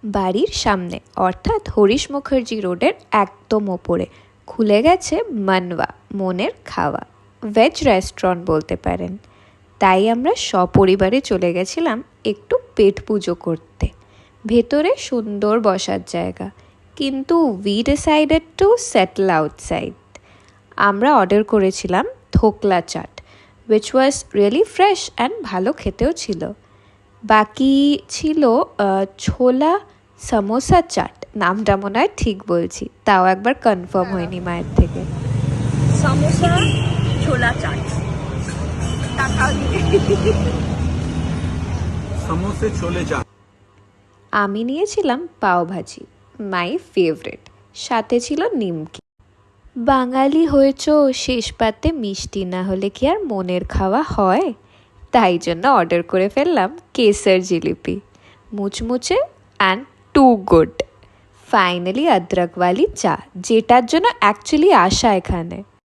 বাড়ির সামনে অর্থাৎ হরিশ মুখার্জি রোডের একদম ওপরে খুলে গেছে মানওয়া, মনের খাওয়া। ভেজ রেস্টুরেন্ট বলতে পারেন। তাই আমরা সপরিবারে চলে গেছিলাম একটু পেট পুজো করতে। ভেতরে সুন্দর বসার জায়গা, কিন্তু we decided to settle outside. আমরা অর্ডার করেছিলাম dhokla chaat, which was really fresh and ভালো খেতেও ছিল। বাকি ছিল ছোলা সমোসা চাট, নামটা মনে হয় ঠিক বলছি, তাও একবার কনফার্ম হয়নি মায়ের থেকে। সমোসা ছোলা চাট সমোসে ছোলে চাট। আমি নিয়েছিলাম পাও ভাজি, মাই ফেভারিট, সাথে ছিল নিমকি। বাঙালি হয়েছ, শেষ পাতে মিষ্টি না হলে কি আর মনের খাওয়া হয়? তাই জন্য অর্ডার করে ফেললাম কেসর জিলিপি, মুচমুচে অ্যান্ড টু গুড। ফাইনালি অদ্রকওয়ালি চা, যেটার জন্য অ্যাকচুয়ালি আসা এখানে।